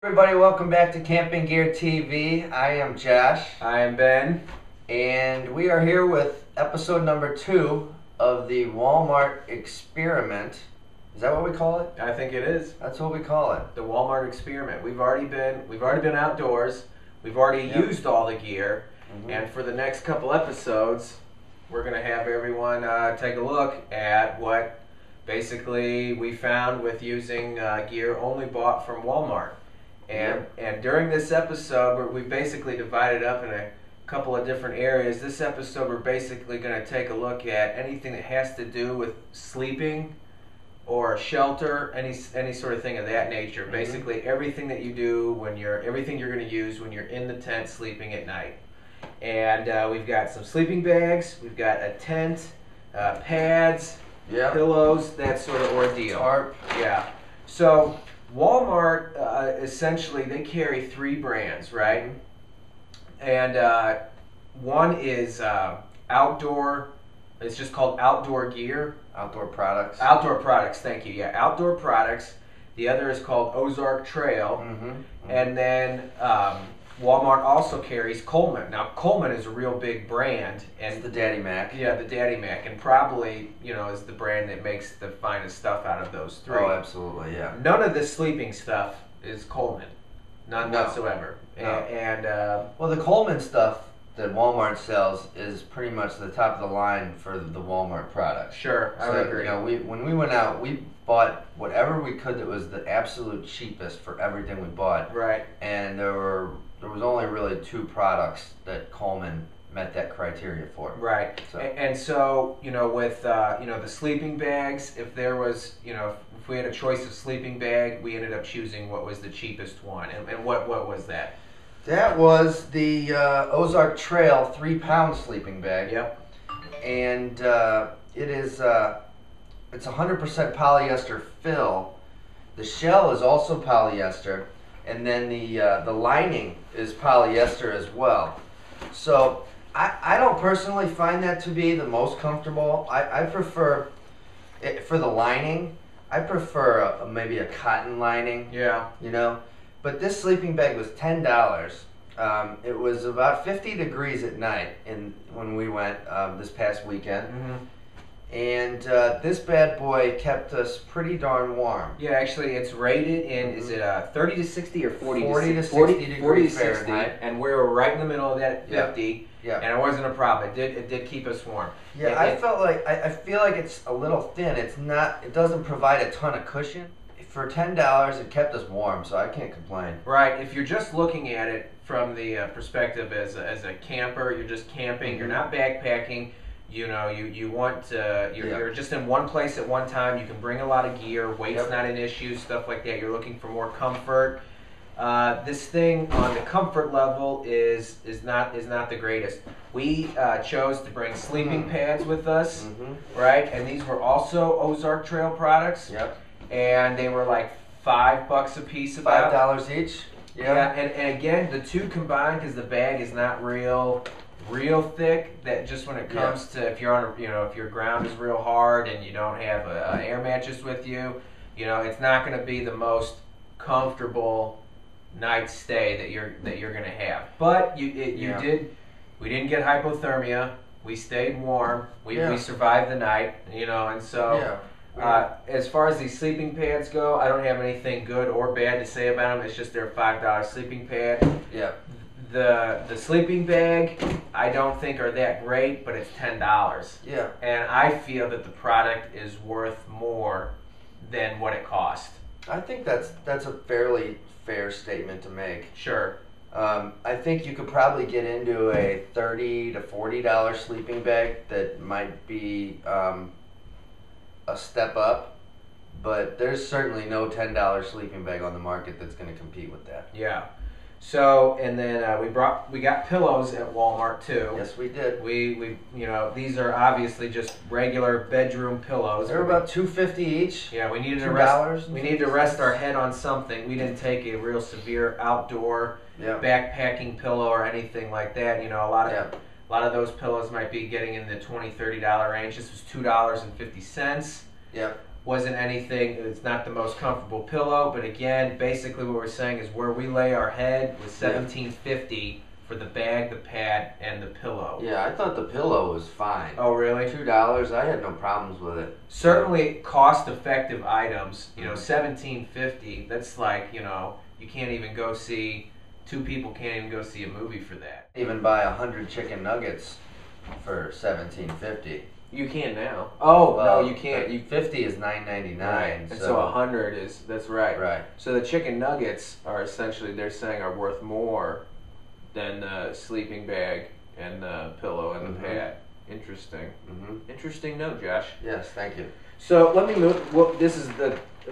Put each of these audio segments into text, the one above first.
Everybody, welcome back to Camping Gear TV. I am Josh. I am Ben. And we are here with episode number 2 of the Wal-Mart experiment. Is that what we call it? I think it is. That's what we call it. The Wal-Mart experiment. We've already been outdoors. We've already used all the gear. And for the next couple episodes, we're going to have everyone take a look at what basically we found with using gear only bought from Walmart. And during this episode, we basically divided up in a couple of different areas. This episode, we're basically going to take a look at anything that has to do with sleeping or shelter, any sort of thing of that nature. Basically, everything that you do everything you're going to use when you're in the tent sleeping at night. And we've got some sleeping bags, we've got a tent, pads, pillows, that sort of ordeal. Tarp. Yeah. So Walmart, essentially, they carry 3 brands, right? And one is outdoor. It's just called Outdoor Gear. Outdoor Products. Outdoor Products, thank you. Yeah, Outdoor Products. The other is called Ozark Trail. And then Walmart also carries Coleman. Now, Coleman is a real big brand. And it's the Daddy Mac. Yeah, the Daddy Mac. And probably, is the brand that makes the finest stuff out of those 3. Oh, absolutely, yeah. None of the sleeping stuff is Coleman. None whatsoever. No. And well, the Coleman stuff that Walmart sells is pretty much the top of the line for the Walmart products. Sure, I would agree. When we went out, we bought whatever we could that was the absolute cheapest for everything we bought. Right. And there was only really 2 products that Coleman met that criteria for. Right. So. And so, with the sleeping bags, if there was, if we had a choice of sleeping bag, we ended up choosing what was the cheapest one. And what was that? That was the Ozark Trail 3-pound sleeping bag. Yep. And it is it's 100% polyester fill. The shell is also polyester, and then the lining is polyester as well. So I don't personally find that to be the most comfortable. I prefer it for the lining. I prefer maybe a cotton lining. Yeah. But this sleeping bag was $10. It was about 50 degrees at night when we went this past weekend. And this bad boy kept us pretty darn warm. Yeah, actually, it's rated in, is it 30 to 60 or 40 to 60 degrees 40 to 60, Fahrenheit. and we were right in the middle of that 50. Yeah. And it wasn't a problem. It did keep us warm. Yeah, I feel like it's a little thin. It doesn't provide a ton of cushion. For $10, it kept us warm, so I can't complain. Right. If you're just looking at it from the perspective as a camper, you're just camping. You're not backpacking. You want you're just in one place at one time. You can bring a lot of gear. Weight's not an issue. Stuff like that. You're looking for more comfort. This thing on the comfort level is not the greatest. We chose to bring sleeping pads with us, right? And these were also Ozark Trail products. Yep. And they were like $5 a piece about. $5 each. Yeah. And again, the 2 combined, because the bag is not real thick, that just when it comes to if you're on if your ground is real hard and you don't have an air mattress with you, it's not going to be the most comfortable night stay that you're going to have. But we didn't get hypothermia. We stayed warm. We survived the night, and so. As far as these sleeping pads go, I don't have anything good or bad to say about them. It's just they're $5 sleeping pad. Yeah. The sleeping bag, I don't think are that great, but it's $10. Yeah. And I feel that the product is worth more than what it cost. I think that's a fairly fair statement to make. Sure. I think you could probably get into a $30 to $40 sleeping bag that might be a step up, but there's certainly no $10 sleeping bag on the market that's going to compete with that. Yeah. So, and then we got pillows at Walmart too. Yes, we did. We these are obviously just regular bedroom pillows. They're about $2.50 each. Yeah, we needed to rest our head on something. We didn't take a real severe outdoor backpacking pillow or anything like that. A lot of those pillows might be getting in the $20-$30 range. This was $2.50. Yeah. Wasn't anything. It's not the most comfortable pillow, but again, basically what we're saying is where we lay our head was $17.50 for the bag, the pad, and the pillow. Yeah, I thought the pillow was fine. Oh, really? $2. I had no problems with it. Certainly cost-effective items. You know, $17.50. That's like, you know, you can't even go see. Two people can't even go see a movie for that. Even buy 100 chicken nuggets for $17.50. You can now. Oh, well, no, you can't. 50 is $9.99. Right. And so 100 is, that's right. Right. So the chicken nuggets are essentially, they're saying, are worth more than the sleeping bag and the pillow and the pad. Interesting. Interesting note, Josh. Yes, thank you. So let me move. Well, this is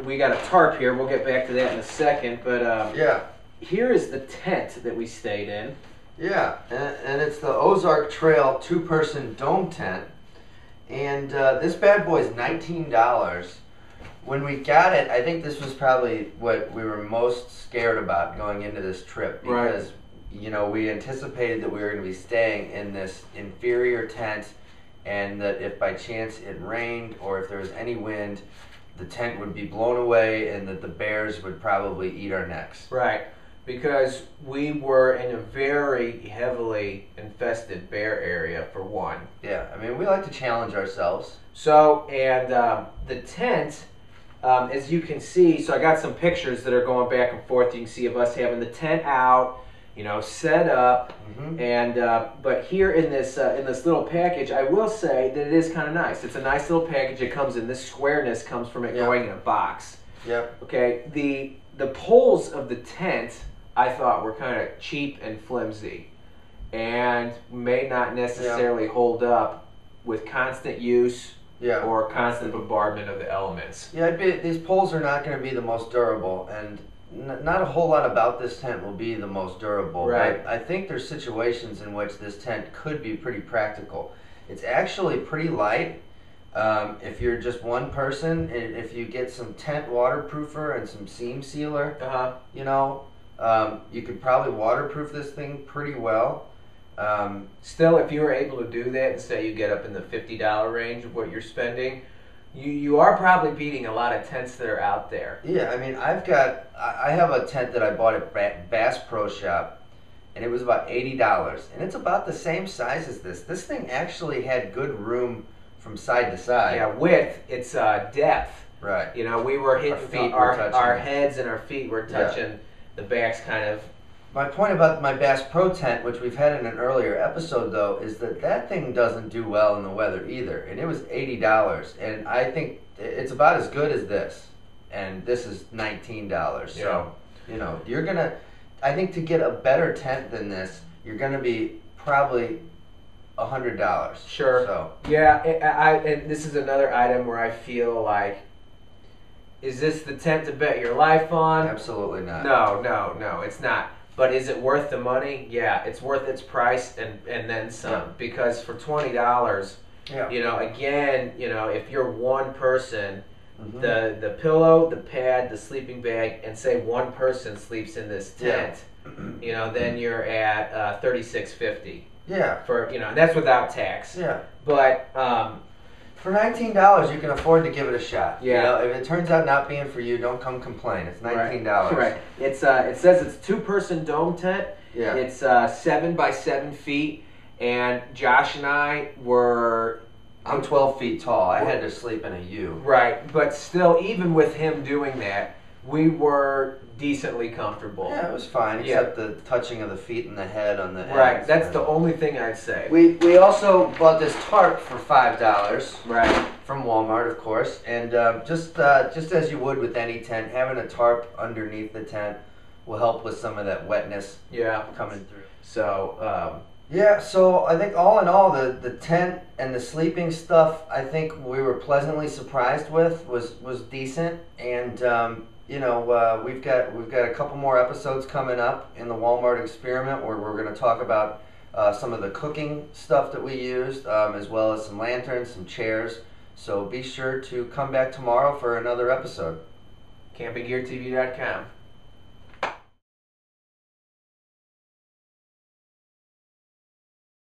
we got a tarp here. We'll get back to that in a second. But yeah. Here is the tent that we stayed in. Yeah, and it's the Ozark Trail 2-person dome tent. And this bad boy is $19. When we got it, I think this was probably what we were most scared about going into this trip. Because, you know, we anticipated that we were going to be staying in this inferior tent, and that if by chance it rained or if there was any wind, the tent would be blown away and that the bears would probably eat our necks. Right. Because we were in a very heavily infested bear area, for one. Yeah, I mean, we like to challenge ourselves. So, and the tent, as you can see, so I got some pictures that are going back and forth. You can see of us having the tent out, you know, set up, and but here in this little package, I will say that it is kind of nice. It's a nice little package. It comes in this squareness, comes from it going in a box. Yep. Okay. The poles of the tent, I thought, were kind of cheap and flimsy, and may not necessarily hold up with constant use or constant bombardment of the elements. Yeah, these poles are not going to be the most durable, and not a whole lot about this tent will be the most durable. Right. But I think there's situations in which this tent could be pretty practical. It's actually pretty light. If you're just one person, if you get some tent waterproofer and some seam sealer, you know, you could probably waterproof this thing pretty well. Still, if you were able to do that and say you get up in the $50 range of what you're spending, you are probably beating a lot of tents that are out there. Yeah, I mean, I have a tent that I bought at Bass Pro Shop, and it was about $80, and it's about the same size as this. This thing actually had good room from side to side. Yeah, width, it's depth. Right. You know, we were hitting our heads and our feet were touching the backs kind of. My point about my Bass Pro tent, which we've had in an earlier episode, though, is that thing doesn't do well in the weather either. And it was $80, and I think it's about as good as this. And this is $19. So, you know, you're going to, I think to get a better tent than this, you're going to be probably $100. Sure. So. Yeah, and this is another item where I feel like, is this the tent to bet your life on? Absolutely not. No, it's not. But is it worth the money? Yeah, it's worth its price and then some. Yeah. Because for $20, you know, again, you know, if you're one person, the pillow, the pad, the sleeping bag, and say one person sleeps in this tent, you know, then you're at $36.50. Yeah. For, you know, and that's without tax. Yeah. But for $19, you can afford to give it a shot. Yeah. You know, if it turns out not being for you, don't come complain. It's $19. Right. It's it says it's 2-person dome tent. Yeah. It's 7 by 7 feet, and Josh and I were. I'm 12 feet tall. I had to sleep in a U. Right, but still, even with him doing that, we were decently comfortable. Yeah, it was fine, except the touching of the feet and the head on the Right, that's the only thing I'd say. We also bought this tarp for $5. Right. From Wal-Mart, of course. And just as you would with any tent, having a tarp underneath the tent will help with some of that wetness coming through. So, yeah, so I think all in all, the tent and the sleeping stuff, I think we were pleasantly surprised with was decent. And you know, we've got a couple more episodes coming up in the Wal-Mart experiment where we're going to talk about some of the cooking stuff that we used, as well as some lanterns, some chairs. So be sure to come back tomorrow for another episode. campinggeartv.com.